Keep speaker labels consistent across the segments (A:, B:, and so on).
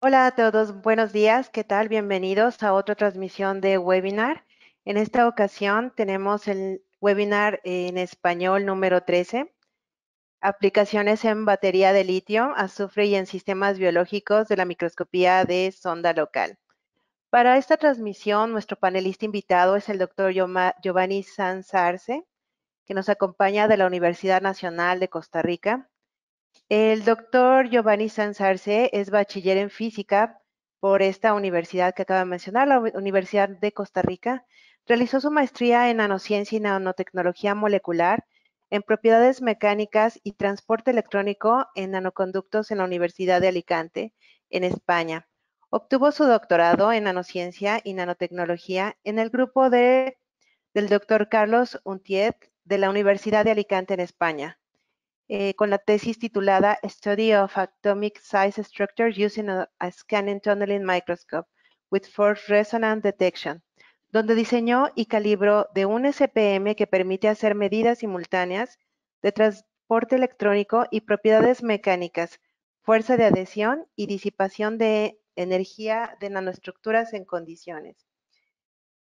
A: Hola a todos, buenos días, ¿qué tal? Bienvenidos a otra transmisión de webinar. En esta ocasión tenemos el webinar en español número 13, aplicaciones en batería de litio, azufre y en sistemas biológicos de la microscopía de sonda local. Para esta transmisión, nuestro panelista invitado es el doctor Giovanni Sanz Arce, que nos acompaña de la Universidad Nacional de Costa Rica. El doctor Giovanni Sanz Arce es bachiller en física por esta universidad que acabo de mencionar, la Universidad de Costa Rica. Realizó su maestría en nanociencia y nanotecnología molecular, en propiedades mecánicas y transporte electrónico en nanoconductos en la Universidad de Alicante, en España. Obtuvo su doctorado en nanociencia y nanotecnología en el grupo del doctor Carlos Untied de la Universidad de Alicante, en España, con la tesis titulada Study of Atomic Size Structure Using a Scanning Tunneling Microscope with Force Resonance Detection, donde diseñó y calibró de un SPM que permite hacer medidas simultáneas de transporte electrónico y propiedades mecánicas, fuerza de adhesión y disipación de energía de nanoestructuras en condiciones.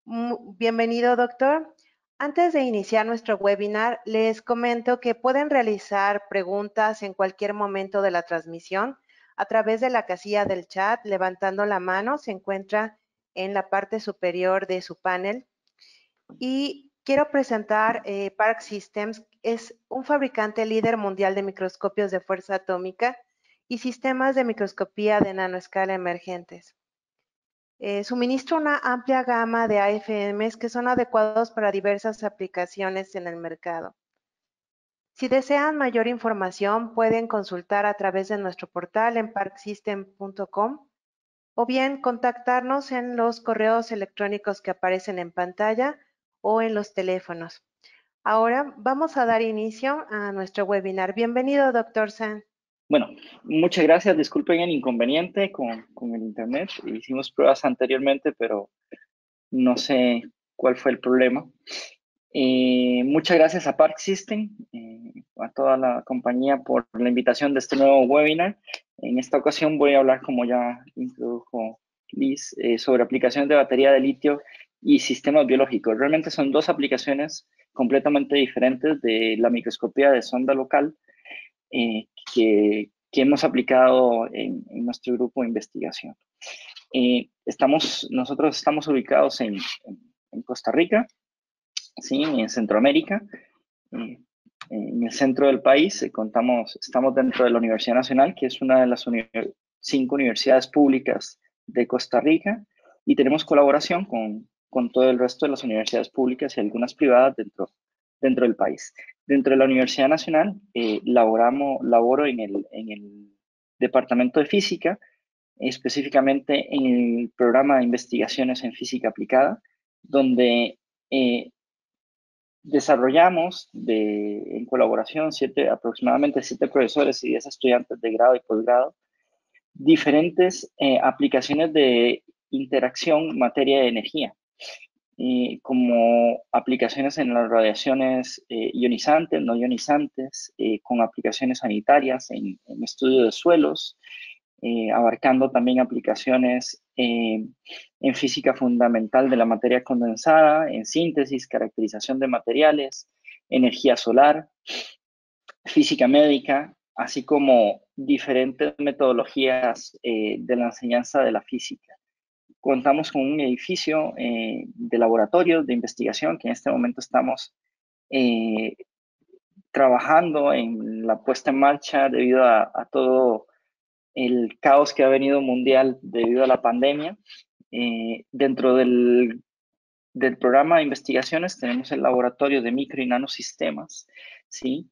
A: Bienvenido, doctor. Antes de iniciar nuestro webinar, les comento que pueden realizar preguntas en cualquier momento de la transmisión a través de la casilla del chat. Levantando la mano, se encuentra en la parte superior de su panel. Y quiero presentar Park Systems. Es un fabricante líder mundial de microscopios de fuerza atómica y sistemas de microscopía de nanoescala emergentes. Suministra una amplia gama de AFMs que son adecuados para diversas aplicaciones en el mercado. Si desean mayor información, pueden consultar a través de nuestro portal en parksystem.com o bien contactarnos en los correos electrónicos que aparecen en pantalla o en los teléfonos. Ahora vamos a dar inicio a nuestro webinar. Bienvenido, doctor San.
B: Bueno, muchas gracias. Disculpen el inconveniente con el internet. Hicimos pruebas anteriormente, pero no sé cuál fue el problema. Muchas gracias a Park System, a toda la compañía por la invitación de este nuevo webinar. En esta ocasión voy a hablar, como ya introdujo Liz, sobre aplicaciones de batería de litio y sistemas biológicos. Realmente son dos aplicaciones completamente diferentes de la microscopía de sonda local que hemos aplicado en nuestro grupo de investigación. Nosotros estamos ubicados en Costa Rica, ¿sí? En Centroamérica, en el centro del país. Estamos dentro de la Universidad Nacional, que es una de las 5 universidades públicas de Costa Rica, y tenemos colaboración con todo el resto de las universidades públicas y algunas privadas dentro del país. Dentro de la Universidad Nacional, laboro en el Departamento de Física, específicamente en el programa de investigaciones en física aplicada, donde desarrollamos en colaboración aproximadamente 7 profesores y 10 estudiantes de grado y posgrado, diferentes aplicaciones de interacción materia de energía, como aplicaciones en las radiaciones ionizantes, no ionizantes, con aplicaciones sanitarias en estudio de suelos, abarcando también aplicaciones en física fundamental de la materia condensada, en síntesis, caracterización de materiales, energía solar, física médica, así como diferentes metodologías de la enseñanza de la física. Contamos con un edificio de laboratorios de investigación que en este momento estamos trabajando en la puesta en marcha debido a todo el caos que ha venido mundial debido a la pandemia. Dentro del programa de investigaciones tenemos el laboratorio de micro y nanosistemas, ¿sí?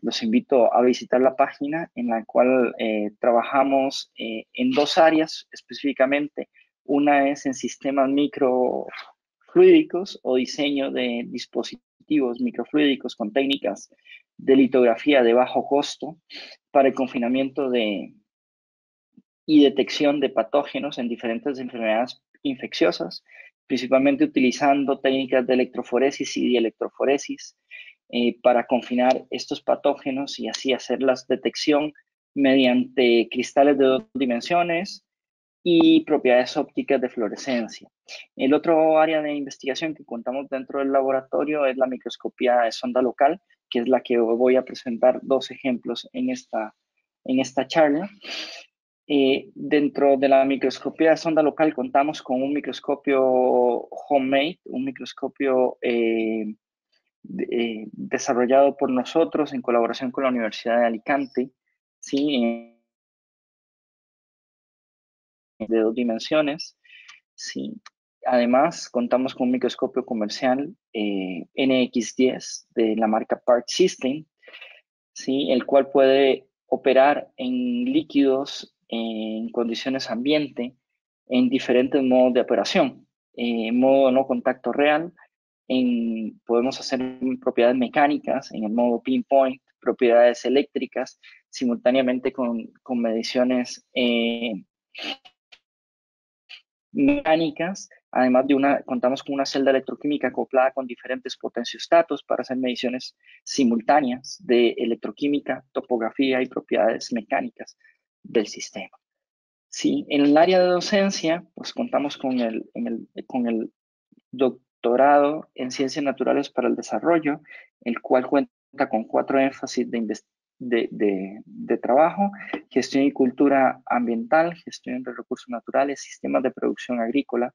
B: Los invito a visitar la página en la cual trabajamos en 2 áreas específicamente. Una es en sistemas microfluídicos o diseño de dispositivos microfluídicos con técnicas de litografía de bajo costo para el confinamiento y detección de patógenos en diferentes enfermedades infecciosas, principalmente utilizando técnicas de electroforesis y dielectroforesis para confinar estos patógenos y así hacer la detección mediante cristales de 2 dimensiones y propiedades ópticas de fluorescencia. El otro área de investigación que contamos dentro del laboratorio es la microscopía de sonda local, que es la que voy a presentar 2 ejemplos en esta charla. Dentro de la microscopía de sonda local contamos con un microscopio homemade, un microscopio desarrollado por nosotros en colaboración con la Universidad de Alicante, ¿sí? De 2 dimensiones, ¿sí? Además, contamos con un microscopio comercial NX10 de la marca Park System, ¿sí? El cual puede operar en líquidos en condiciones ambiente en diferentes modos de operación. En modo no contacto real, podemos hacer propiedades mecánicas en el modo pinpoint, propiedades eléctricas, simultáneamente con mediciones mecánicas. Además contamos con una celda electroquímica acoplada con diferentes potenciostatos para hacer mediciones simultáneas de electroquímica, topografía y propiedades mecánicas del sistema. Sí, en el área de docencia, pues contamos con el doctorado en Ciencias Naturales para el Desarrollo, el cual cuenta con 4 énfasis de trabajo: gestión y cultura ambiental, gestión de recursos naturales, sistemas de producción agrícola,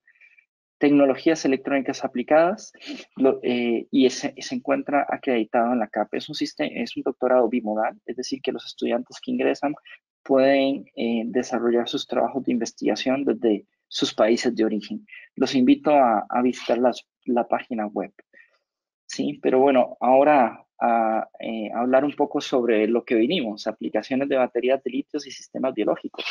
B: tecnologías electrónicas aplicadas, y se encuentra acreditado en la CAP. Es un doctorado bimodal, es decir, que los estudiantes que ingresan pueden desarrollar sus trabajos de investigación desde sus países de origen. Los invito a visitar la página web. Sí, pero bueno, ahora a hablar un poco sobre lo que vinimos, aplicaciones de baterías de litios y sistemas biológicos.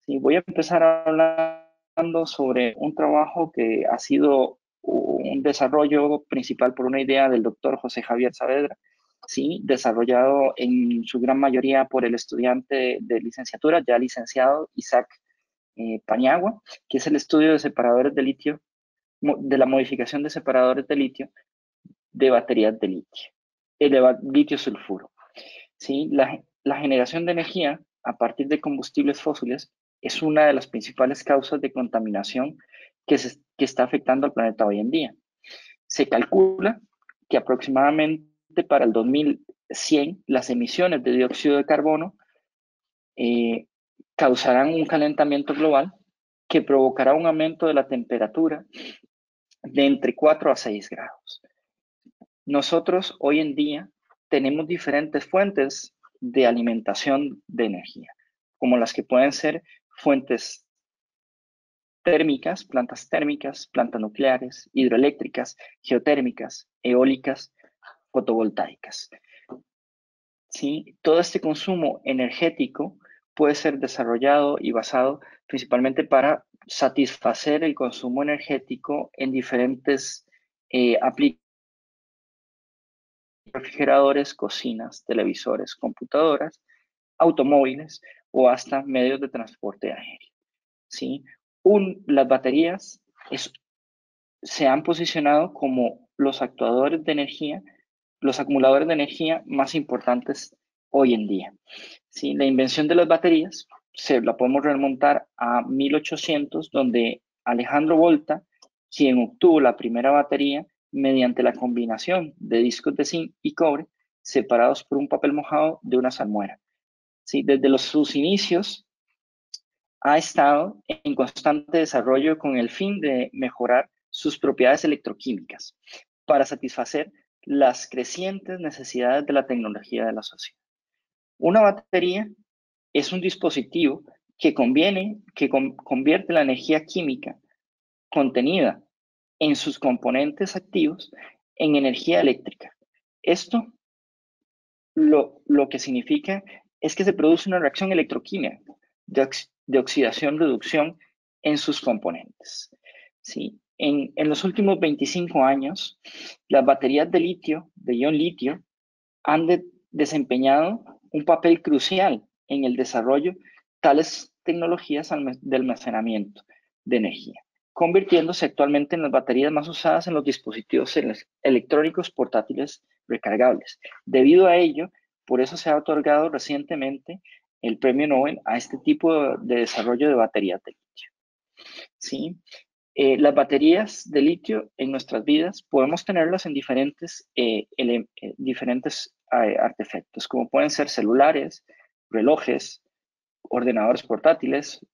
B: Sí, voy a empezar hablando sobre un trabajo que ha sido un desarrollo principal por una idea del doctor José Javier Saavedra, sí, desarrollado en su gran mayoría por el estudiante de licenciatura, ya licenciado Isaac Paniagua, que es el estudio de separadores de litio, de la modificación de separadores de litio de baterías de litio, litio sulfuro. ¿Sí? La generación de energía a partir de combustibles fósiles es una de las principales causas de contaminación que está afectando al planeta hoy en día. Se calcula que aproximadamente para el 2100 las emisiones de dióxido de carbono causarán un calentamiento global que provocará un aumento de la temperatura de entre 4 a 6 grados. Nosotros hoy en día tenemos diferentes fuentes de alimentación de energía, como las que pueden ser fuentes térmicas, plantas nucleares, hidroeléctricas, geotérmicas, eólicas, fotovoltaicas. ¿Sí? Todo este consumo energético puede ser desarrollado y basado principalmente para satisfacer el consumo energético en diferentes aplicaciones: refrigeradores, cocinas, televisores, computadoras, automóviles o hasta medios de transporte aéreo. ¿Sí? Las baterías se han posicionado como los actuadores de energía, los acumuladores de energía más importantes hoy en día. ¿Sí? La invención de las baterías la podemos remontar a 1800, donde Alejandro Volta, quien obtuvo la primera batería mediante la combinación de discos de zinc y cobre separados por un papel mojado de una salmuera. ¿Sí? Desde sus inicios ha estado en constante desarrollo con el fin de mejorar sus propiedades electroquímicas para satisfacer las crecientes necesidades de la tecnología de la sociedad. Una batería es un dispositivo que convierte la energía química contenida en sus componentes activos en energía eléctrica. Esto lo que significa es que se produce una reacción electroquímica de oxidación-reducción en sus componentes. ¿Sí? En los últimos 25 años, las baterías de litio, de ion litio, han desempeñado un papel crucial en el desarrollo de tales tecnologías de almacenamiento de energía, convirtiéndose actualmente en las baterías más usadas en los dispositivos electrónicos portátiles recargables. Debido a ello, por eso se ha otorgado recientemente el premio Nobel a este tipo de desarrollo de baterías de litio. ¿Sí? Las baterías de litio en nuestras vidas podemos tenerlas en diferentes artefactos, como pueden ser celulares, relojes, ordenadores portátiles,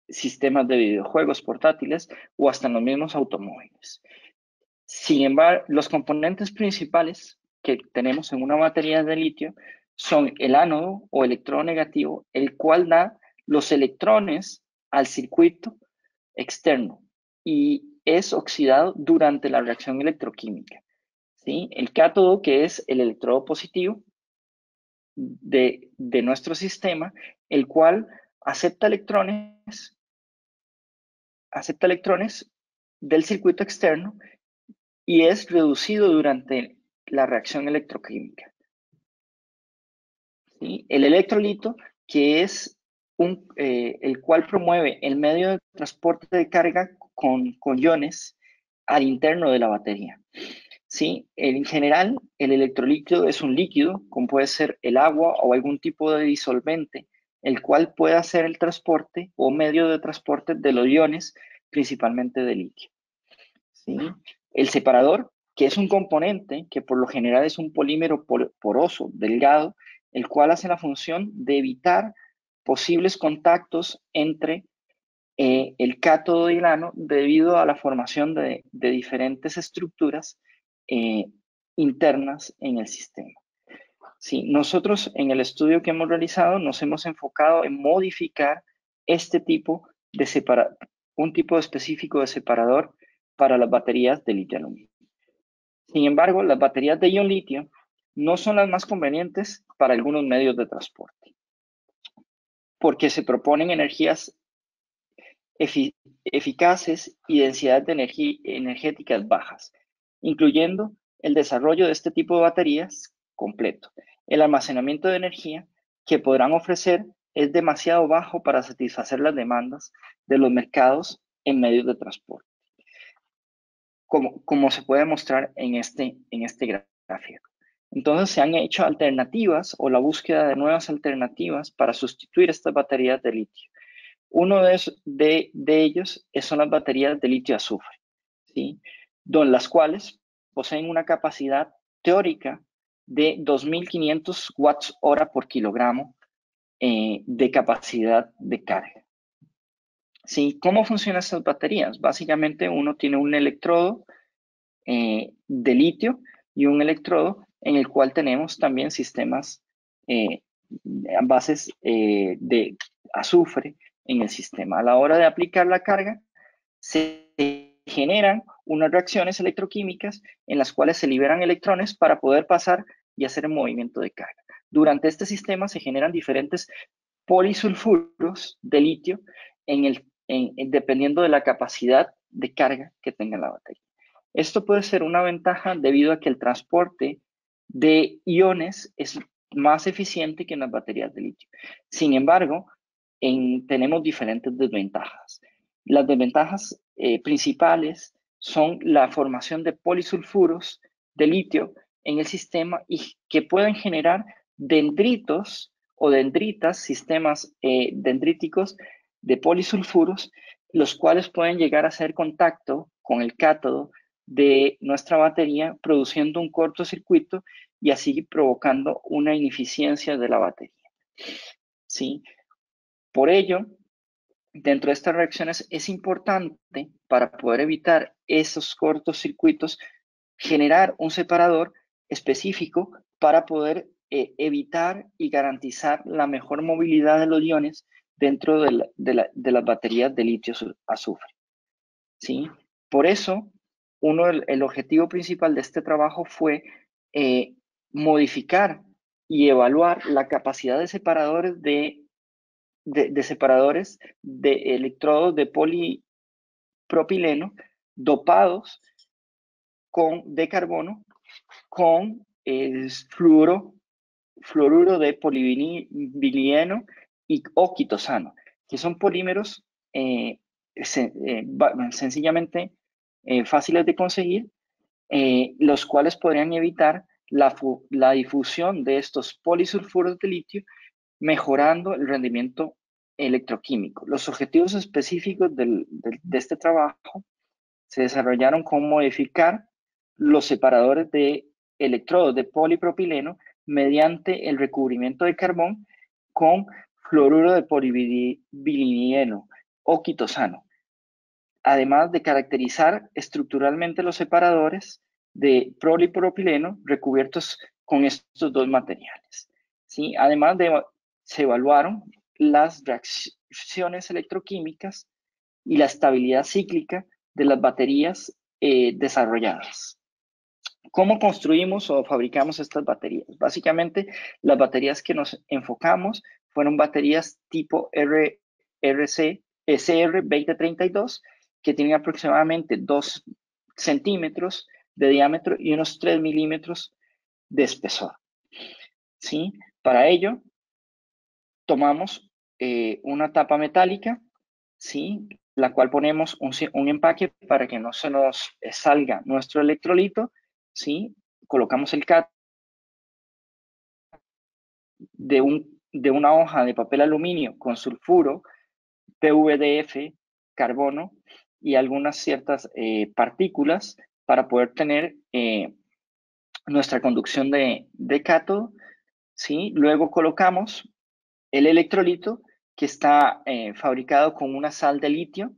B: sistemas de videojuegos portátiles o hasta en los mismos automóviles. Sin embargo, los componentes principales que tenemos en una batería de litio son el ánodo o electrodo negativo, el cual da los electrones al circuito externo y es oxidado durante la reacción electroquímica. ¿Sí? El cátodo, que es el electrodo positivo de nuestro sistema, el cual acepta electrones del circuito externo y es reducido durante la reacción electroquímica. ¿Sí? El electrolito, que es el cual promueve el medio de transporte de carga con iones al interno de la batería. ¿Sí? En general, el electrolito es un líquido, como puede ser el agua o algún tipo de disolvente, el cual puede hacer el transporte o medio de transporte de los iones, principalmente de litio. ¿Sí? El separador, que es un componente que por lo general es un polímero poroso, delgado, el cual hace la función de evitar posibles contactos entre el cátodo y el ánodo debido a la formación de diferentes estructuras internas en el sistema. Sí, nosotros en el estudio que hemos realizado nos hemos enfocado en modificar este tipo de un tipo específico de separador para las baterías de litio-aluminio. Sin embargo, las baterías de ion litio no son las más convenientes para algunos medios de transporte, porque se proponen energías eficaces y densidades de energéticas bajas, incluyendo el desarrollo de este tipo de baterías completo. El almacenamiento de energía que podrán ofrecer es demasiado bajo para satisfacer las demandas de los mercados en medios de transporte, como se puede mostrar en este gráfico. Entonces se han hecho alternativas o la búsqueda de nuevas alternativas para sustituir estas baterías de litio. Uno de ellos son las baterías de litio-azufre, ¿sí? Las cuales poseen una capacidad teórica de 2.500 watts hora por kilogramo de capacidad de carga. ¿Sí? ¿Cómo funcionan estas baterías? Básicamente uno tiene un electrodo de litio y un electrodo en el cual tenemos también sistemas bases de azufre en el sistema. A la hora de aplicar la carga, se generan unas reacciones electroquímicas en las cuales se liberan electrones para poder pasar y hacer el movimiento de carga. Durante este sistema se generan diferentes polisulfuros de litio dependiendo de la capacidad de carga que tenga la batería. Esto puede ser una ventaja debido a que el transporte de iones es más eficiente que en las baterías de litio. Sin embargo, tenemos diferentes desventajas. Las desventajas principales son la formación de polisulfuros de litio en el sistema y que pueden generar dendritos o dendritas, sistemas dendríticos de polisulfuros, los cuales pueden llegar a hacer contacto con el cátodo de nuestra batería, produciendo un cortocircuito y así provocando una ineficiencia de la batería. ¿Sí? Por ello, dentro de estas reacciones es importante, para poder evitar esos cortocircuitos, generar un separador específico para poder evitar y garantizar la mejor movilidad de los iones dentro de las baterías de litio-azufre. ¿Sí? Por eso, el objetivo principal de este trabajo fue modificar y evaluar la capacidad de separadores de electrodos de polipropileno dopados de carbono con fluoruro de polivinileno o quitosano, que son polímeros sencillamente fáciles de conseguir, los cuales podrían evitar la difusión de estos polisulfuros de litio mejorando el rendimiento electroquímico. Los objetivos específicos de este trabajo se desarrollaron con modificar los separadores de electrodos de polipropileno mediante el recubrimiento de carbón con fluoruro de polivinilo o quitosano, además de caracterizar estructuralmente los separadores de polipropileno recubiertos con estos dos materiales. ¿Sí? Además se evaluaron las reacciones electroquímicas y la estabilidad cíclica de las baterías desarrolladas. ¿Cómo construimos o fabricamos estas baterías? Básicamente, las baterías que nos enfocamos fueron baterías tipo SR2032, que tienen aproximadamente 2 centímetros de diámetro y unos 3 milímetros de espesor. ¿Sí? Para ello, tomamos una tapa metálica, ¿sí? La cual ponemos un empaque para que no se nos salga nuestro electrolito, ¿sí? Colocamos el cátodo de una hoja de papel aluminio con sulfuro, PVDF, carbono y algunas ciertas partículas para poder tener nuestra conducción de cátodo, ¿sí? Luego colocamos el electrolito que está fabricado con una sal de litio,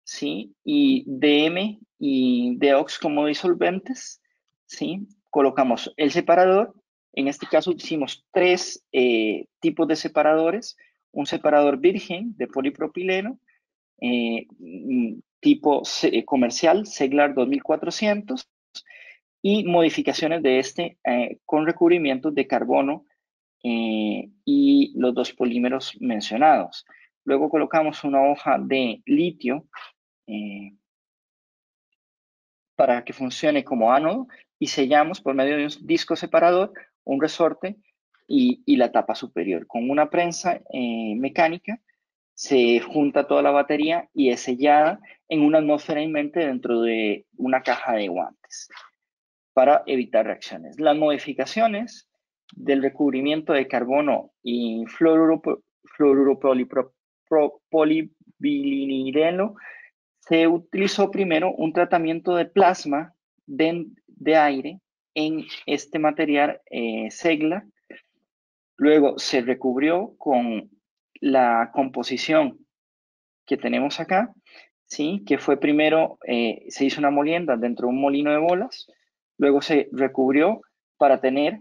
B: ¿sí? Y DM y DOX como disolventes, ¿sí? Colocamos el separador. En este caso hicimos 3 tipos de separadores. Un separador virgen de polipropileno, tipo comercial, Seglar 2400, y modificaciones de este con recubrimientos de carbono y los 2 polímeros mencionados. Luego colocamos una hoja de litio para que funcione como ánodo y sellamos por medio de un disco separador, un resorte y la tapa superior. Con una prensa mecánica se junta toda la batería y es sellada en una atmósfera en mente dentro de una caja de guantes para evitar reacciones. Las modificaciones del recubrimiento de carbono y fluoruro polivinileno, se utilizó primero un tratamiento de plasma de aire en este material Segla. Luego se recubrió con la composición que tenemos acá, ¿sí? Que fue primero, se hizo una molienda dentro de un molino de bolas, luego se recubrió para tener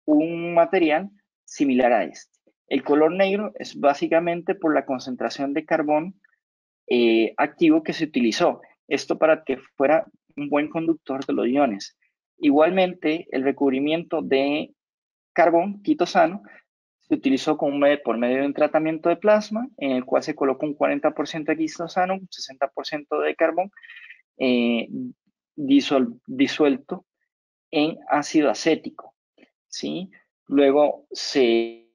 B: un material similar a este. El color negro es básicamente por la concentración de carbón activo que se utilizó. Esto para que fuera un buen conductor de los iones. Igualmente, el recubrimiento de carbón quitosano se utilizó por medio de un tratamiento de plasma en el cual se colocó un 40% de quitosano, un 60% de carbón eh, disuelto en ácido acético, ¿sí? Luego se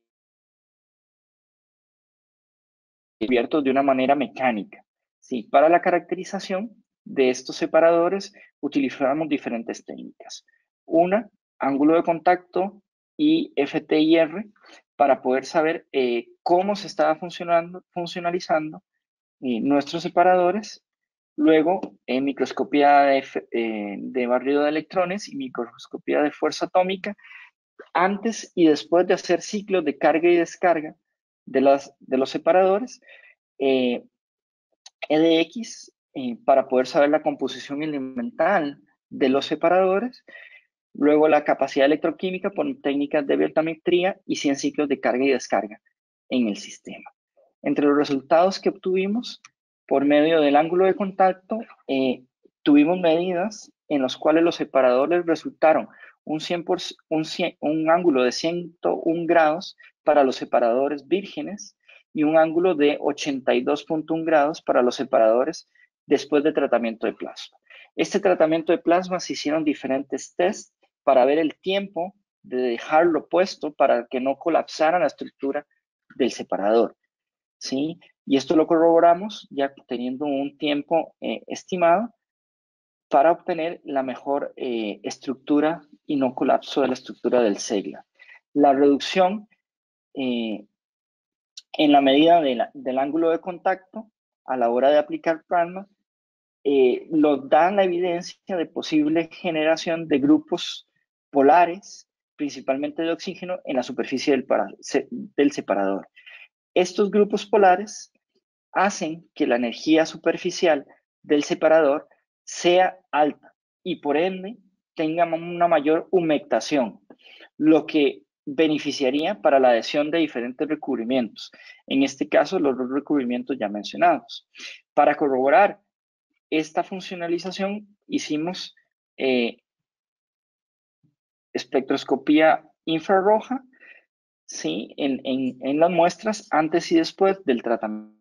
B: cubiertos de una manera mecánica, ¿sí? Para la caracterización de estos separadores utilizamos diferentes técnicas. Una, ángulo de contacto y FTIR para poder saber cómo se estaba funcionalizando nuestros separadores. Luego, microscopía de barrido de electrones y microscopía de fuerza atómica antes y después de hacer ciclos de carga y descarga de los separadores. EDX para poder saber la composición elemental de los separadores, luego la capacidad electroquímica por técnicas de voltametría y 100 ciclos de carga y descarga en el sistema. Entre los resultados que obtuvimos por medio del ángulo de contacto, tuvimos medidas en las cuales los separadores resultaron un ángulo de 101 grados para los separadores vírgenes y un ángulo de 82.1 grados para los separadores después de tratamiento de plasma. Este tratamiento de plasma se hicieron diferentes tests para ver el tiempo de dejarlo puesto para que no colapsara la estructura del separador, ¿sí? Y esto lo corroboramos ya teniendo un tiempo estimado para obtener la mejor estructura y no colapso de la estructura del Segla. La reducción en la medida del ángulo de contacto a la hora de aplicar plasma, nos dan la evidencia de posible generación de grupos polares, principalmente de oxígeno, en la superficie del separador. Estos grupos polares hacen que la energía superficial del separador sea alta y por ende tenga una mayor humectación, lo que beneficiaría para la adhesión de diferentes recubrimientos. En este caso, los dos recubrimientos ya mencionados. Para corroborar esta funcionalización, hicimos espectroscopía infrarroja, ¿sí? en las muestras antes y después del tratamiento.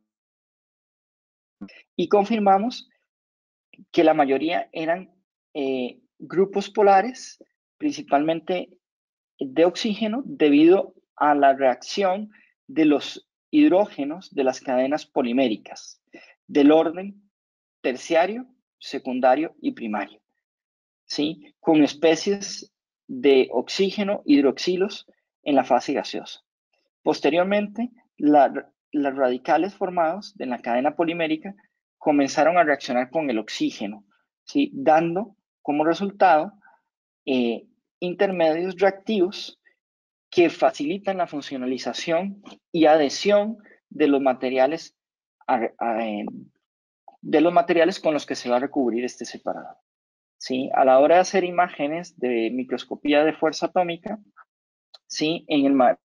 B: Y confirmamos que la mayoría eran grupos polares, principalmente de oxígeno, debido a la reacción de los hidrógenos de las cadenas poliméricas, del orden terciario, secundario y primario, ¿sí? Con especies de oxígeno hidroxilos en la fase gaseosa. Posteriormente, las radicales formados en la cadena polimérica comenzaron a reaccionar con el oxígeno, ¿sí? Dando como resultado intermedios reactivos que facilitan la funcionalización y adhesión de los materiales con los que se va a recubrir este separador. ¿Sí? A la hora de hacer imágenes de microscopía de fuerza atómica, ¿sí? En el mar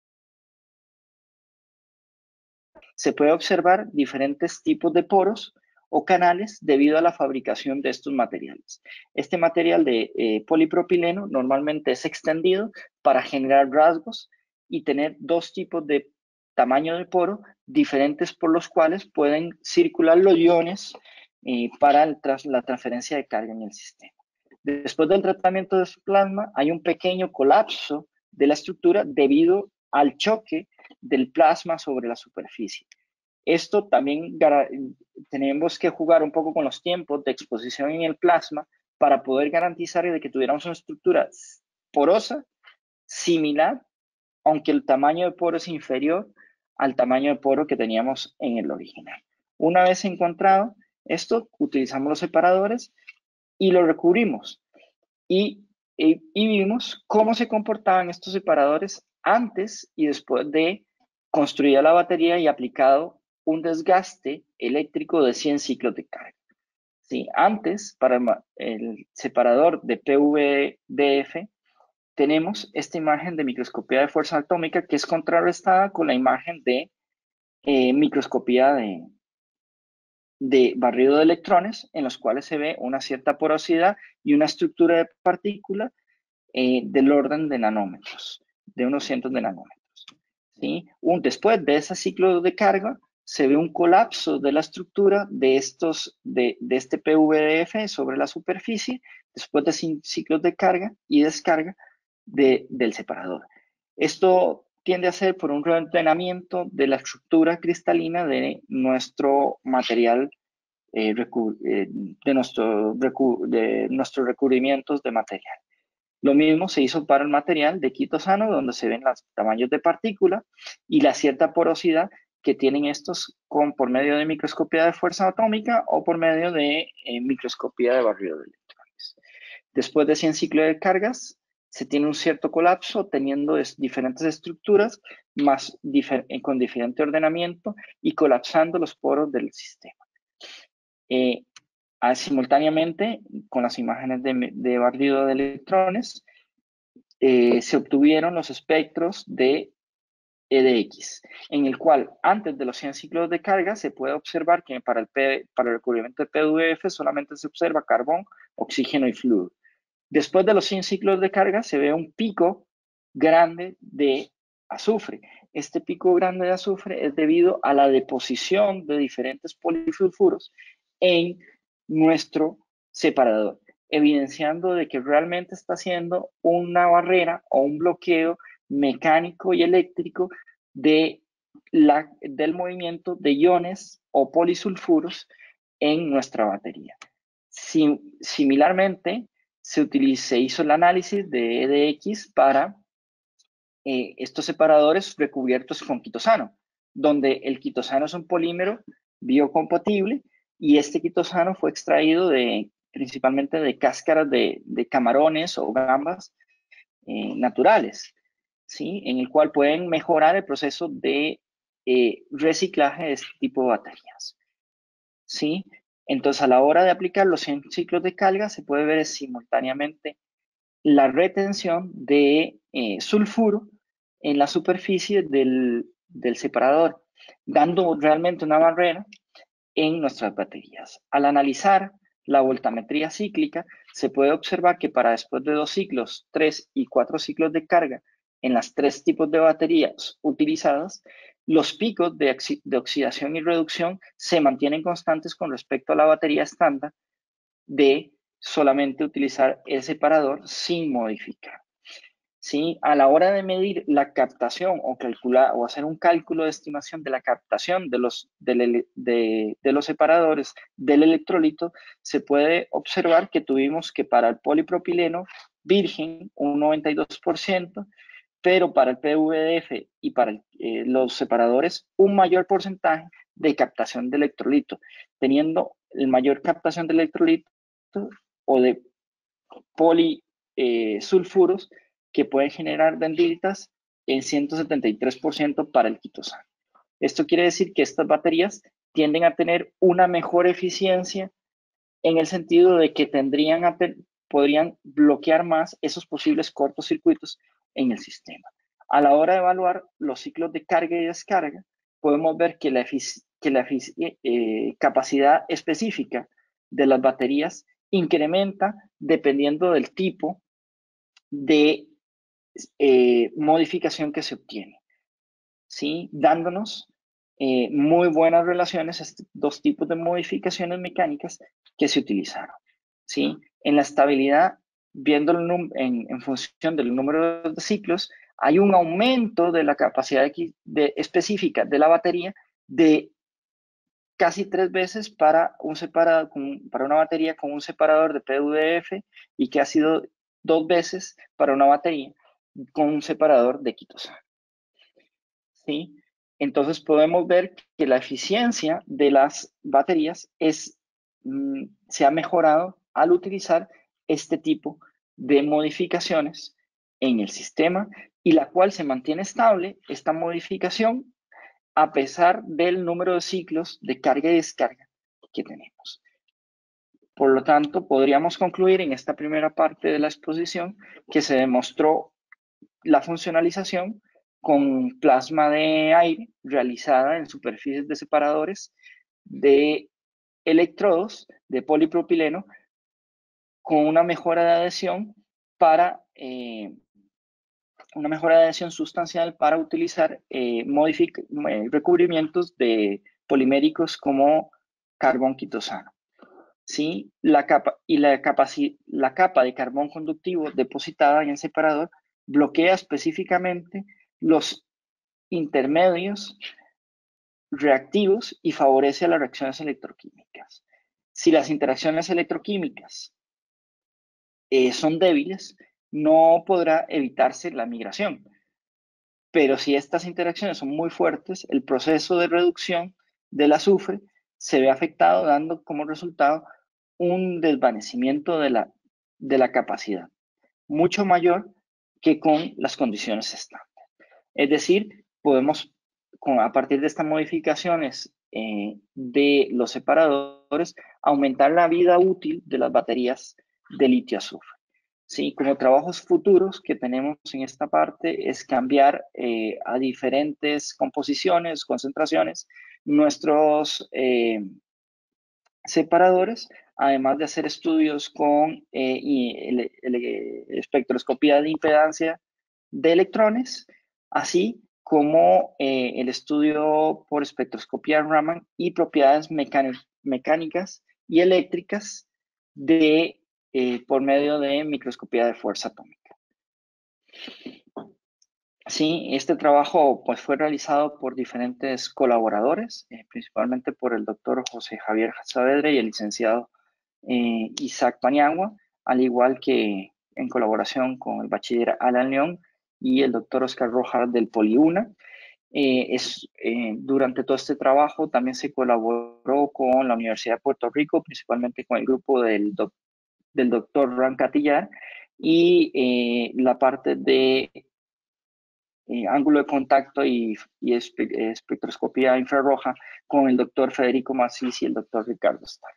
B: se puede observar diferentes tipos de poros o canales debido a la fabricación de estos materiales. Este material de polipropileno normalmente es extendido para generar rasgos y tener dos tipos de tamaño de poro diferentes por los cuales pueden circular los iones para la transferencia de carga en el sistema. Después del tratamiento de plasma, hay un pequeño colapso de la estructura debido al choque del plasma sobre la superficie. Esto también tenemos que jugar un poco con los tiempos de exposición en el plasma para poder garantizar de que tuviéramos una estructura porosa, similar, aunque el tamaño de poro es inferior al tamaño de poro que teníamos en el original. Una vez encontrado esto, utilizamos los separadores y lo recubrimos. Y vimos cómo se comportaban estos separadores antes y después de construida la batería y aplicado un desgaste eléctrico de 100 ciclos de carga. ¿Sí? Antes, para el separador de PVDF, tenemos esta imagen de microscopía de fuerza atómica que es contrarrestada con la imagen de microscopía de barrido de electrones, en los cuales se ve una cierta porosidad y una estructura de partícula del orden de nanómetros, de unos cientos de nanómetros. ¿Sí? Después de ese ciclo de carga, se ve un colapso de la estructura de este PVDF sobre la superficie, después de ciclos de carga y descarga del separador. Esto tiende a ser por un reordenamiento de la estructura cristalina de nuestro material, de nuestros recubrimientos de material. Lo mismo se hizo para el material de quitosano, donde se ven los tamaños de partícula y la cierta porosidad que tienen estos por medio de microscopía de fuerza atómica o por medio de microscopía de barrido de electrones. Después de 100 ciclos de cargas, se tiene un cierto colapso, teniendo diferentes estructuras con diferente ordenamiento y colapsando los poros del sistema. Simultáneamente, con las imágenes de barrido de electrones, se obtuvieron los espectros de EDX, en el cual antes de los 100 ciclos de carga se puede observar que para el recubrimiento de PVDF solamente se observa carbón, oxígeno y flúor. Después de los 100 ciclos de carga se ve un pico grande de azufre. Este pico grande de azufre es debido a la deposición de diferentes polisulfuros en nuestro separador, evidenciando de que realmente está haciendo una barrera o un bloqueo mecánico y eléctrico del movimiento de iones o polisulfuros en nuestra batería. Similarmente, se hizo el análisis de EDX para estos separadores recubiertos con quitosano. donde el quitosano es un polímero biocompatible y este quitosano fue extraído principalmente de cáscaras de camarones o gambas naturales, ¿sí? En el cual pueden mejorar el proceso de reciclaje de este tipo de baterías, ¿sí? Entonces, a la hora de aplicar los 100 ciclos de carga, se puede ver simultáneamente la retención de sulfuro en la superficie del separador, dando realmente una barrera en nuestras baterías. Al analizar la voltametría cíclica, se puede observar que para después de 2 ciclos, 3 y 4 ciclos de carga en las 3 tipos de baterías utilizadas, los picos de oxidación y reducción se mantienen constantes con respecto a la batería estándar de solamente utilizar el separador sin modificar. ¿Sí? A la hora de medir la captación o calcular o hacer un cálculo de estimación de la captación de los separadores del electrolito, se puede observar que tuvimos que para el polipropileno virgen un 92%, pero para el PVDF y para los separadores un mayor porcentaje de captación de electrolito, teniendo el mayor captación de electrolito o de polisulfuros que pueden generar dendritas en 173% para el quitosano. Esto quiere decir que estas baterías tienden a tener una mejor eficiencia en el sentido de que podrían bloquear más esos posibles cortocircuitos en el sistema. A la hora de evaluar los ciclos de carga y descarga, podemos ver que la capacidad específica de las baterías incrementa dependiendo del tipo de modificación que se obtiene, ¿sí? Dándonos muy buenas relaciones a estos dos tipos de modificaciones mecánicas que se utilizaron, ¿sí? En la estabilidad, viendo en función del número de ciclos, hay un aumento de la capacidad específica de la batería de casi 3 veces para una batería con un separador de PVDF y que ha sido 2 veces para una batería con un separador de quitosano, ¿sí? Entonces podemos ver que la eficiencia de las baterías se ha mejorado al utilizar este tipo de modificaciones en el sistema y la cual se mantiene estable, esta modificación, a pesar del número de ciclos de carga y descarga que tenemos. Por lo tanto, podríamos concluir en esta primera parte de la exposición que se demostró la funcionalización con plasma de aire realizada en superficies de separadores de electrodos de polipropileno con una mejora de adhesión sustancial para utilizar recubrimientos de poliméricos como carbón quitosano. ¿Sí? La capa de carbón conductivo depositada en el separador bloquea específicamente los intermedios reactivos y favorece las reacciones electroquímicas. Si las interacciones electroquímicas son débiles, no podrá evitarse la migración. Pero si estas interacciones son muy fuertes, el proceso de reducción del azufre se ve afectado, dando como resultado un desvanecimiento de la capacidad, mucho mayor que con las condiciones estándar. Es decir, podemos, a partir de estas modificaciones de los separadores, aumentar la vida útil de las baterías de litio-azufre. Sí, como trabajos futuros que tenemos en esta parte es cambiar a diferentes composiciones, concentraciones, nuestros separadores, además de hacer estudios con espectroscopía de impedancia de electrones, así como el estudio por espectroscopía Raman y propiedades mecánicas y eléctricas por medio de microscopía de fuerza atómica. Sí, este trabajo pues, fue realizado por diferentes colaboradores, principalmente por el doctor José Javier Saavedra y el licenciado Isaac Paniagua, al igual que en colaboración con el bachiller Alan León y el doctor Oscar Rojas del PoliUNA. Durante todo este trabajo también se colaboró con la Universidad de Puerto Rico, principalmente con el grupo del doctor Ran Catillar, y la parte de ángulo de contacto y espectroscopía infrarroja con el doctor Federico Macís y el doctor Ricardo Stark.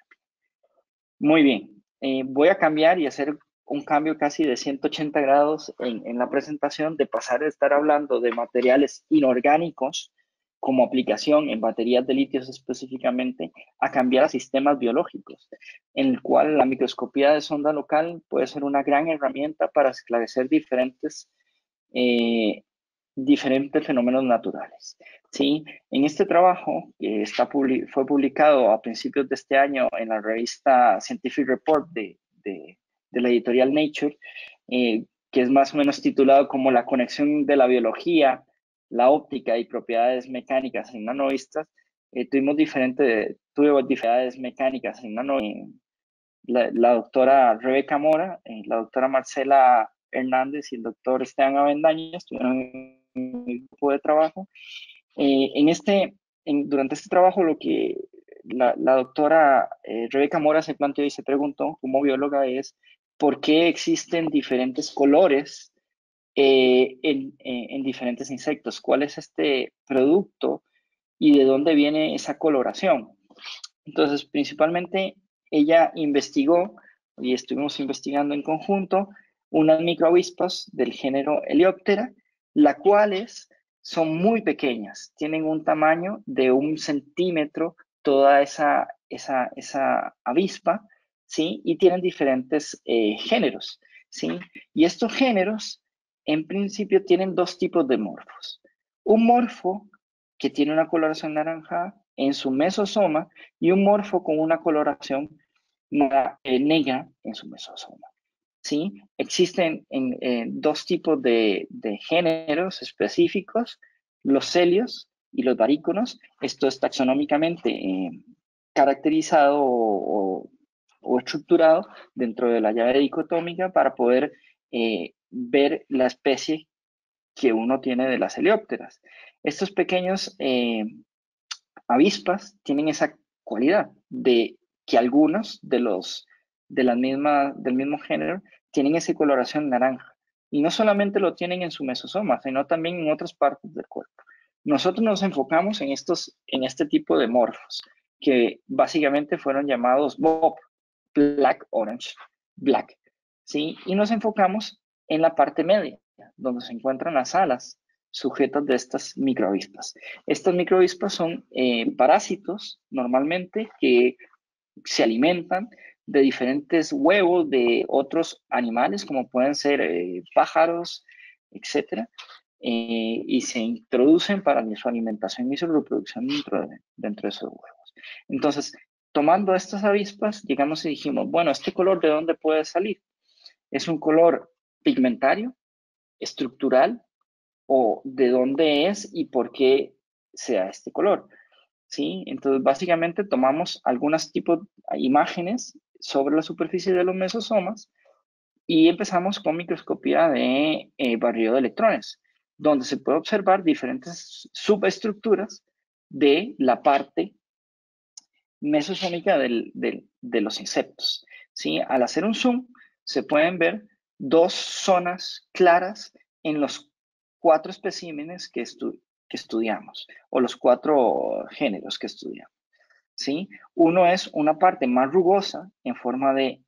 B: Muy bien, voy a cambiar y hacer un cambio casi de 180 grados en la presentación, de pasar de estar hablando de materiales inorgánicos como aplicación en baterías de litios específicamente, a cambiar a sistemas biológicos, en el cual la microscopía de sonda local puede ser una gran herramienta para esclarecer diferentes fenómenos naturales. ¿Sí? En este trabajo, que fue publicado a principios de este año en la revista Scientific Report de la editorial Nature, que es más o menos titulado como La conexión de la biología, la óptica y propiedades mecánicas en nanovistas, tuve diferentes mecánicas en la doctora Rebeca Mora, la doctora Marcela Hernández y el doctor Esteban Avendaño estuvieron en mi grupo de trabajo. Durante este trabajo, lo que la doctora Rebeca Mora se planteó y se preguntó como bióloga es por qué existen diferentes colores en diferentes insectos, cuál es este producto y de dónde viene esa coloración. Entonces, principalmente ella investigó y estuvimos investigando en conjunto unas microavispas del género Helioptera, las cuales son muy pequeñas, tienen un tamaño de 1 centímetro toda esa avispa, ¿sí? Y tienen diferentes géneros, ¿sí? Y estos géneros, en principio, tienen dos tipos de morfos. Un morfo que tiene una coloración naranja en su mesosoma y un morfo con una coloración negra en su mesosoma. ¿Sí? Existen dos tipos de géneros específicos, los celios y los baríconos. Esto es taxonómicamente caracterizado o estructurado dentro de la llave dicotómica para poder ver la especie que uno tiene de las heliópteras. Estos pequeños avispas tienen esa cualidad de que algunos del mismo género tienen esa coloración naranja. Y no solamente lo tienen en su mesosoma, sino también en otras partes del cuerpo. Nosotros nos enfocamos en este tipo de morfos, que básicamente fueron llamados BOB, Black, Orange, Black. ¿Sí? Y nos enfocamos en la parte media, donde se encuentran las alas sujetas de estas microavispas. Estas microavispas son parásitos normalmente que se alimentan de diferentes huevos de otros animales, como pueden ser pájaros, etc. Y se introducen para su alimentación y su reproducción dentro de esos huevos. Entonces, tomando estas avispas, llegamos y dijimos, bueno, ¿este color de dónde puede salir? ¿Es un color pigmentario, estructural, o de dónde es y por qué se da este color? ¿Sí? Entonces, básicamente tomamos algunos tipos de imágenes sobre la superficie de los mesosomas y empezamos con microscopía de barrido de electrones, donde se puede observar diferentes subestructuras de la parte mesosómica de los insectos. ¿Sí? Al hacer un zoom, se pueden ver dos zonas claras en los 4 especímenes que estudiamos, o los 4 géneros que estudiamos. ¿Sí? Uno es una parte más rugosa en forma de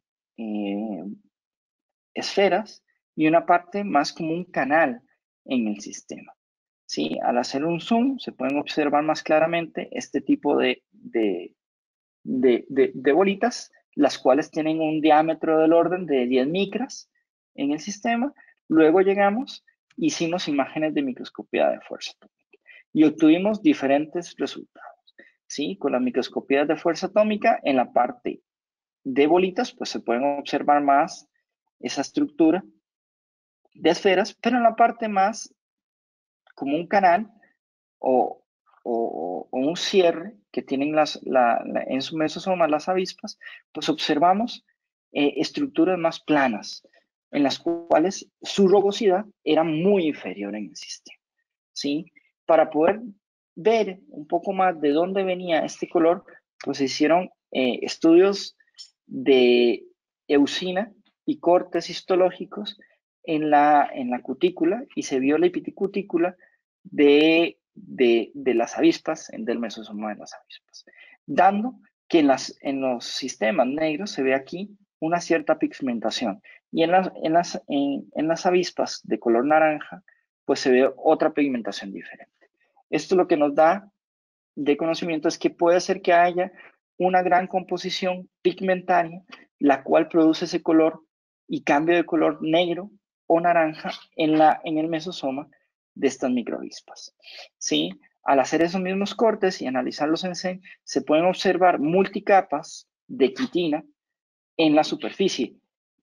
B: esferas y una parte más como un canal en el sistema. ¿Sí? Al hacer un zoom se pueden observar más claramente este tipo de bolitas, las cuales tienen un diámetro del orden de 10 micras en el sistema. Luego hicimos imágenes de microscopía de fuerza atómica y obtuvimos diferentes resultados. ¿Sí? Con las microscopías de fuerza atómica, en la parte de bolitas, pues se pueden observar más esa estructura de esferas, pero en la parte más como un canal o un cierre que tienen en su mesosoma las avispas, pues observamos estructuras más planas, en las cuales su rugosidad era muy inferior en el sistema. ¿Sí? Para poder ver un poco más de dónde venía este color, pues se hicieron estudios de eosina y cortes histológicos en la cutícula, y se vio la epikutícula de las avispas, del mesosoma de las avispas, dando que en los sistemas negros se ve aquí una cierta pigmentación, y en las avispas de color naranja pues se ve otra pigmentación diferente. Esto lo que nos da de conocimiento es que puede ser que haya una gran composición pigmentaria, la cual produce ese color y cambio de color negro o naranja en el mesosoma de estas microavispas. ¿Sí? Al hacer esos mismos cortes y analizarlos en SEM, se pueden observar multicapas de quitina en la superficie,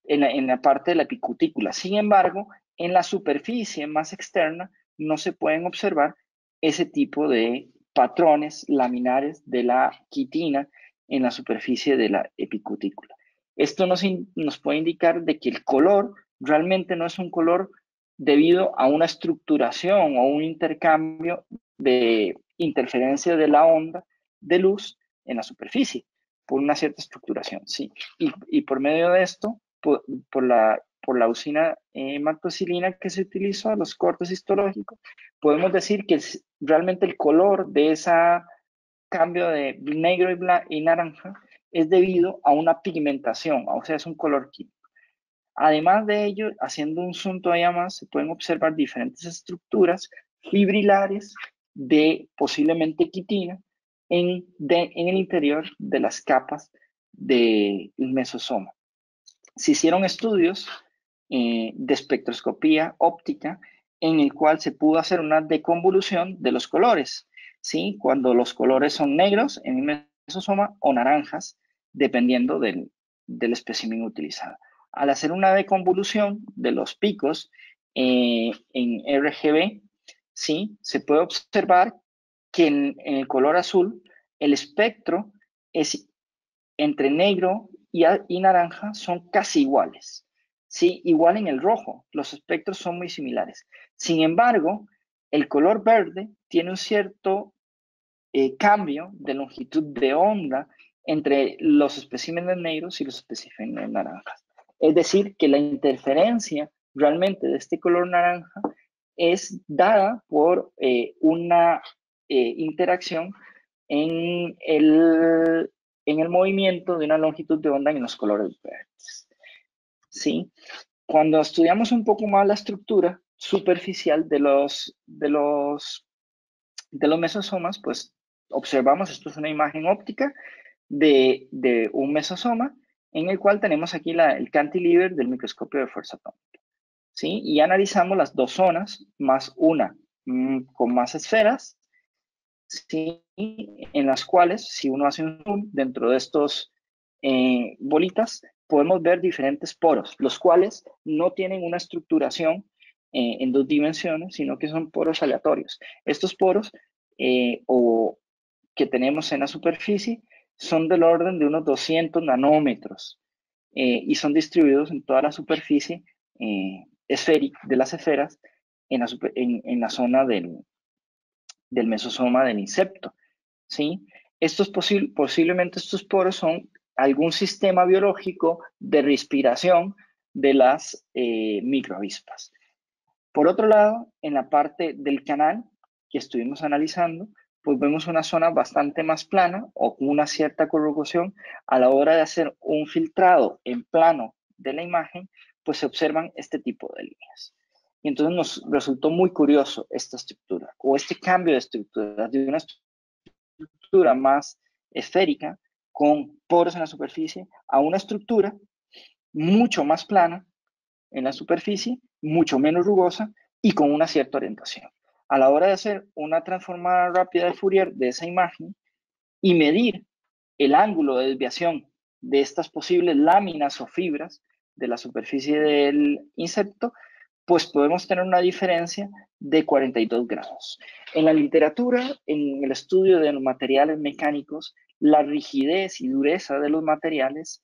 B: en la parte de la epicutícula. Sin embargo, en la superficie más externa no se pueden observar ese tipo de patrones laminares de la quitina en la superficie de la epicutícula. Esto nos puede indicar de que el color realmente no es un color debido a una estructuración o un intercambio de interferencia de la onda de luz en la superficie, por una cierta estructuración, sí. Y por medio de esto, por la usina macrocilina que se utilizó, los cortes histológicos, podemos decir que realmente el color de ese cambio de negro y naranja es debido a una pigmentación, o sea, es un color químico. Además de ello, haciendo un zoom todavía más, se pueden observar diferentes estructuras fibrilares de posiblemente quitina en el interior de las capas del mesosoma. Se hicieron estudios de espectroscopía óptica en el cual se pudo hacer una deconvolución de los colores, ¿sí? Cuando los colores son negros en el mesosoma o naranjas, dependiendo del espécimen utilizado. Al hacer una deconvolución de los picos en RGB, ¿sí? Se puede observar que en el color azul el espectro es entre negro y naranja son casi iguales. ¿Sí? Igual en el rojo, los espectros son muy similares. Sin embargo, el color verde tiene un cierto cambio de longitud de onda entre los especímenes negros y los especímenes naranjas. Es decir, que la interferencia realmente de este color naranja es dada por una interacción en el movimiento de una longitud de onda en los colores verdes. ¿Sí? Cuando estudiamos un poco más la estructura superficial de los mesosomas, pues observamos, esto es una imagen óptica de un mesosoma, en el cual tenemos aquí el cantilever del microscopio de fuerza atómica. ¿Sí? Y analizamos las dos zonas, más una con más esferas, ¿sí? En las cuales, si uno hace un zoom dentro de estos bolitas, podemos ver diferentes poros, los cuales no tienen una estructuración en dos dimensiones, sino que son poros aleatorios. Estos poros que tenemos en la superficie son del orden de unos 200 nanómetros y son distribuidos en toda la superficie esférica de las esferas en la zona del mesosoma del insecto. ¿Sí? Posiblemente estos poros son algún sistema biológico de respiración de las microavispas. Por otro lado, en la parte del canal que estuvimos analizando, pues vemos una zona bastante más plana o con una cierta corrugación. A la hora de hacer un filtrado en plano de la imagen, pues se observan este tipo de líneas. Y entonces nos resultó muy curioso esta estructura o este cambio de estructura, de una estructura más esférica con poros en la superficie a una estructura mucho más plana en la superficie, mucho menos rugosa y con una cierta orientación. A la hora de hacer una transformada rápida de Fourier de esa imagen y medir el ángulo de desviación de estas posibles láminas o fibras de la superficie del insecto, pues podemos tener una diferencia de 42 grados. En la literatura, en el estudio de los materiales mecánicos, la rigidez y dureza de los materiales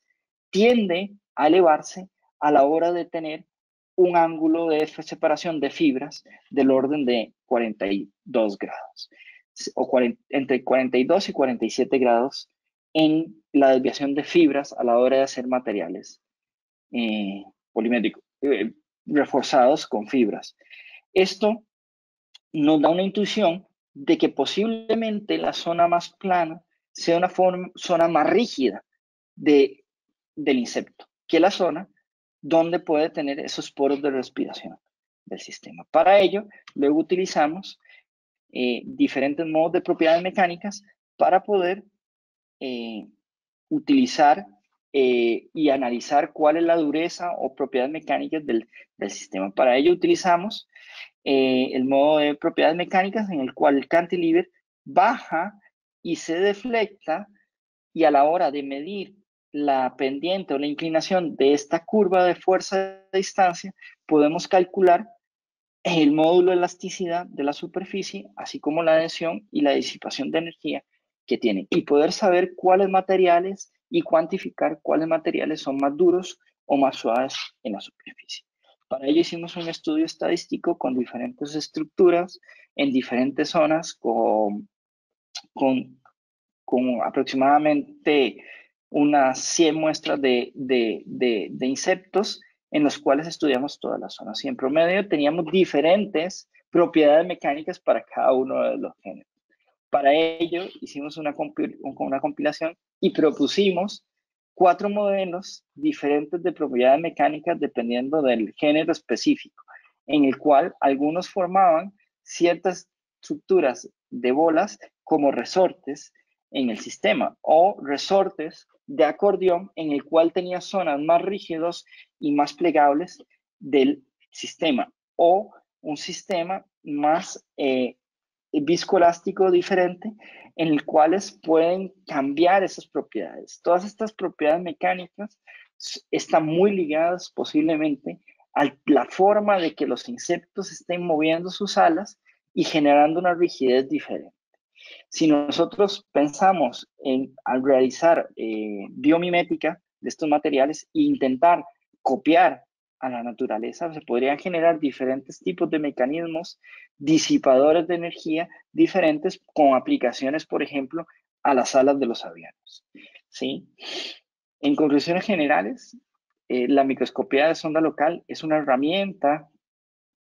B: tiende a elevarse a la hora de tener un ángulo de separación de fibras del orden de 42 grados, o entre 42 y 47 grados en la desviación de fibras a la hora de hacer materiales polimétricos, reforzados con fibras. Esto nos da una intuición de que posiblemente la zona más plana sea una zona más rígida del insecto que la zona donde puede tener esos poros de respiración del sistema. Para ello, luego utilizamos diferentes modos de propiedades mecánicas para poder utilizar y analizar cuál es la dureza o propiedades mecánicas del sistema. Para ello utilizamos el modo de propiedades mecánicas en el cual el cantilever baja y se deflecta, y a la hora de medir la pendiente o la inclinación de esta curva de fuerza de distancia, podemos calcular el módulo de elasticidad de la superficie, así como la adhesión y la disipación de energía que tiene, y poder saber cuáles materiales y cuantificar cuáles materiales son más duros o más suaves en la superficie. Para ello hicimos un estudio estadístico con diferentes estructuras en diferentes zonas con aproximadamente unas 100 muestras de insectos en los cuales estudiamos todas las zonas. Y en promedio teníamos diferentes propiedades mecánicas para cada uno de los géneros. Para ello hicimos una compilación y propusimos 4 modelos diferentes de propiedades mecánicas dependiendo del género específico, en el cual algunos formaban ciertas estructuras de bolas como resortes en el sistema, o resortes de acordeón en el cual tenía zonas más rígidas y más plegables del sistema, o un sistema más viscoelástico diferente en el cuales pueden cambiar esas propiedades. Todas estas propiedades mecánicas están muy ligadas posiblemente a la forma de que los insectos estén moviendo sus alas y generando una rigidez diferente. Si nosotros pensamos al realizar biomimética de estos materiales e intentar copiar a la naturaleza, se podrían generar diferentes tipos de mecanismos disipadores de energía diferentes con aplicaciones, por ejemplo, a las alas de los aviones. ¿Sí? En conclusiones generales, la microscopía de sonda local es una herramienta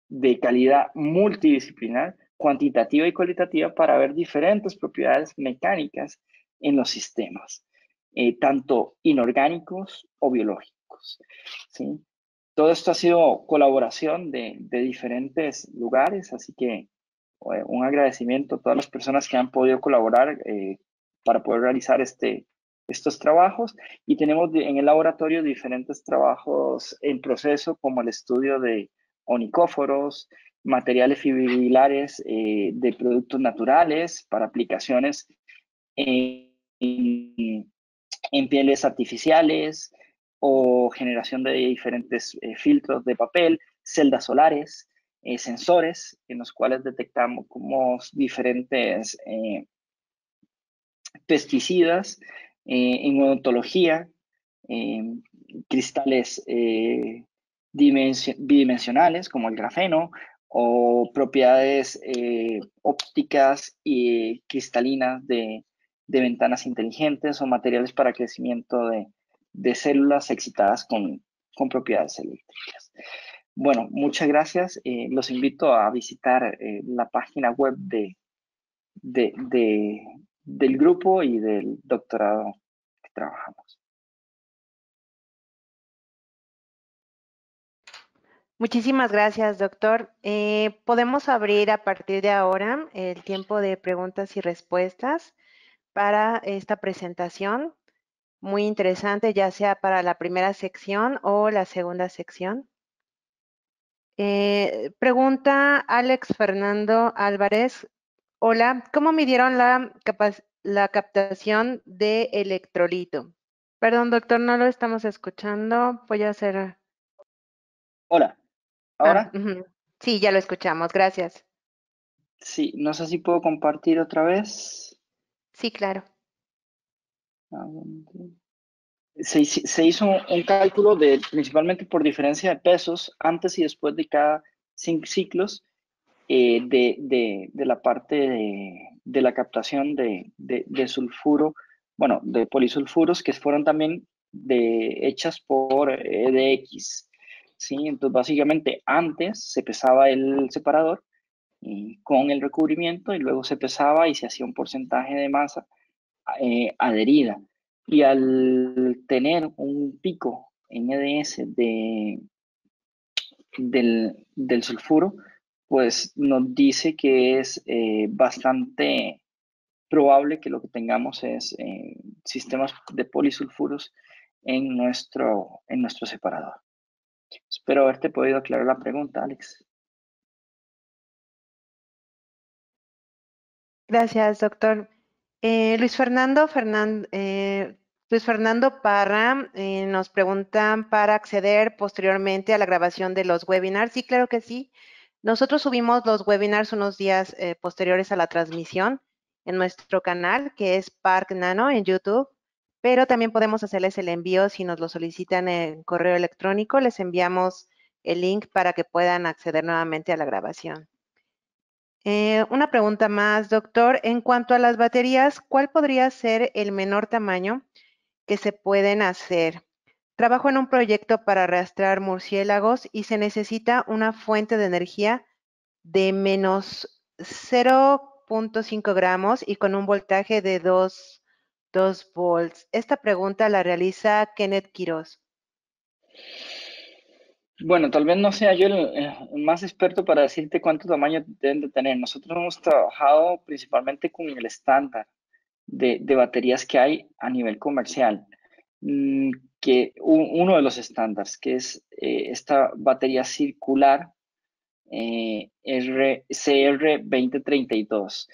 B: de calidad multidisciplinar, cuantitativa y cualitativa, para ver diferentes propiedades mecánicas en los sistemas, tanto inorgánicos o biológicos. ¿Sí? Todo esto ha sido colaboración de diferentes lugares, así que un agradecimiento a todas las personas que han podido colaborar para poder realizar estos trabajos. Y tenemos en el laboratorio diferentes trabajos en proceso, como el estudio de onicóforos, materiales fibrilares de productos naturales para aplicaciones en, en pieles artificiales, o generación de diferentes filtros de papel, celdas solares, sensores en los cuales detectamos como diferentes pesticidas, en odontología, cristales bidimensionales como el grafeno, o propiedades ópticas y cristalinas de ventanas inteligentes, o materiales para crecimiento de células excitadas con propiedades eléctricas. Bueno, muchas gracias. Los invito a visitar la página web del grupo y del doctorado que trabajamos.
A: Muchísimas gracias, doctor. Podemos abrir a partir de ahora el tiempo de preguntas y respuestas para esta presentación. Muy interesante, ya sea para la primera sección o la segunda sección. Pregunta Alex Fernando Álvarez. Hola, ¿cómo midieron la captación de electrolito? Perdón, doctor, no lo estamos escuchando. Voy a hacer...
B: Hola, ¿ahora?
A: Sí, ya lo escuchamos, gracias.
B: Sí, no sé si puedo compartir otra vez.
A: Sí, claro.
B: se hizo un cálculo principalmente por diferencia de pesos antes y después de cada 5 ciclos de la parte de la captación de sulfuro, bueno, de polisulfuros que fueron también hechas por EDX. ¿Sí? Entonces, básicamente, antes se pesaba el separador con el recubrimiento y luego se pesaba y se hacía un porcentaje de masa adherida. Y al tener un pico en EDS del sulfuro, pues nos dice que es bastante probable que lo que tengamos es sistemas de polisulfuros en nuestro separador. Espero haberte podido aclarar la pregunta, Alex.
A: Gracias, doctor. Luis Fernando Parra nos pregunta para acceder posteriormente a la grabación de los webinars. Sí, claro que sí. Nosotros subimos los webinars unos días posteriores a la transmisión en nuestro canal, que es Park Nano en YouTube, pero también podemos hacerles el envío si nos lo solicitan en correo electrónico. Les enviamos el link para que puedan acceder nuevamente a la grabación. Una pregunta más, doctor. En cuanto a las baterías, ¿cuál podría ser el menor tamaño que se pueden hacer? Trabajo en un proyecto para arrastrar murciélagos y se necesita una fuente de energía de menos 0.5 gramos y con un voltaje de 2 volts. Esta pregunta la realiza Kenneth Quiroz.
B: Bueno, tal vez no sea yo el más experto para decirte cuánto tamaño deben de tener. Nosotros hemos trabajado principalmente con el estándar de baterías que hay a nivel comercial. Que uno de los estándares, que es esta batería circular CR2032.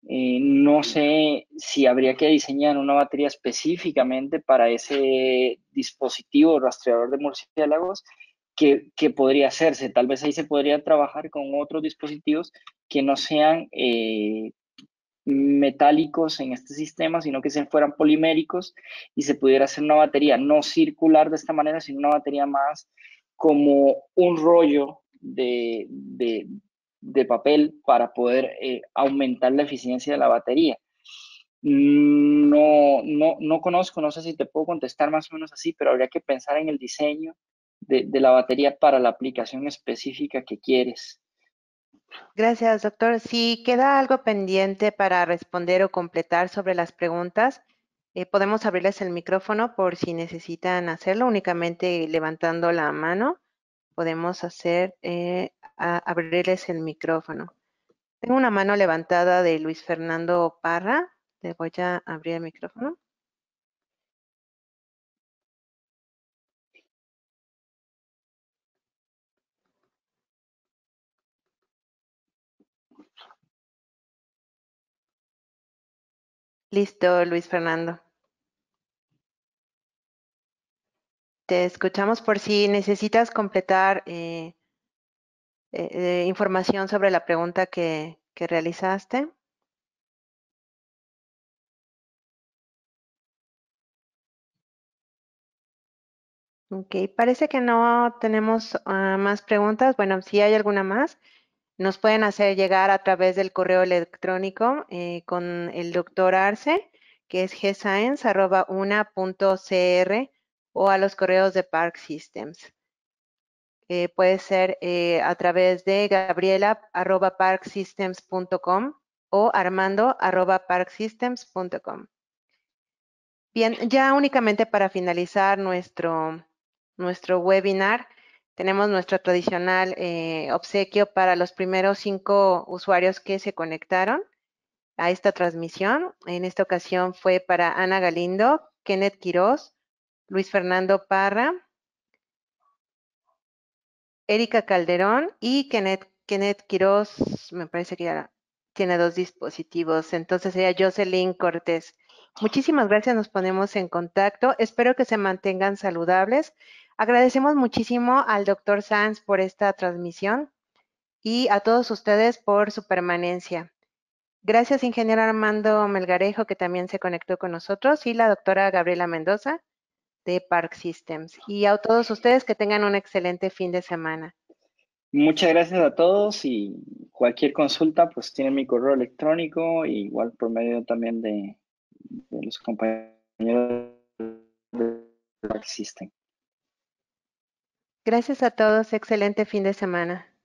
B: No sé si habría que diseñar una batería específicamente para ese dispositivo rastreador de murciélagos que podría hacerse. Tal vez ahí se podría trabajar con otros dispositivos que no sean metálicos en este sistema, sino que se fueran poliméricos y se pudiera hacer una batería no circular de esta manera, sino una batería más como un rollo de papel para poder aumentar la eficiencia de la batería. No conozco, no sé si te puedo contestar más o menos así, pero habría que pensar en el diseño de la batería para la aplicación específica que quieres.
A: Gracias, doctor. Si queda algo pendiente para responder o completar sobre las preguntas, podemos abrirles el micrófono por si necesitan hacerlo, únicamente levantando la mano. Podemos abrirles el micrófono. Tengo una mano levantada de Luis Fernando Parra. Le voy a abrir el micrófono. Listo, Luis Fernando. Te escuchamos por si necesitas completar información sobre la pregunta que realizaste. Ok, parece que no tenemos más preguntas. Bueno, si hay alguna más, nos pueden hacer llegar a través del correo electrónico con el doctor Arce, que es gscience@una.cr, o a los correos de Park Systems. Puede ser a través de gabriela@parksystems.com o armando@parksystems.com. Bien, ya únicamente para finalizar nuestro webinar, tenemos nuestro tradicional obsequio para los primeros 5 usuarios que se conectaron a esta transmisión. En esta ocasión fue para Ana Galindo, Kenneth Quiroz, Luis Fernando Parra, Erika Calderón y Kenneth Quiroz. Me parece que ya tiene 2 dispositivos, entonces sería Jocelyn Cortés. Muchísimas gracias, nos ponemos en contacto. Espero que se mantengan saludables. Agradecemos muchísimo al doctor Sanz por esta transmisión y a todos ustedes por su permanencia. Gracias, ingeniero Armando Melgarejo, que también se conectó con nosotros, y la doctora Gabriela Mendoza. de Park Systems. Y a todos ustedes que tengan un excelente fin de semana.
B: Muchas gracias a todos y cualquier consulta, pues tienen mi correo electrónico, igual por medio también de los compañeros que existen.
A: Gracias a todos, excelente fin de semana.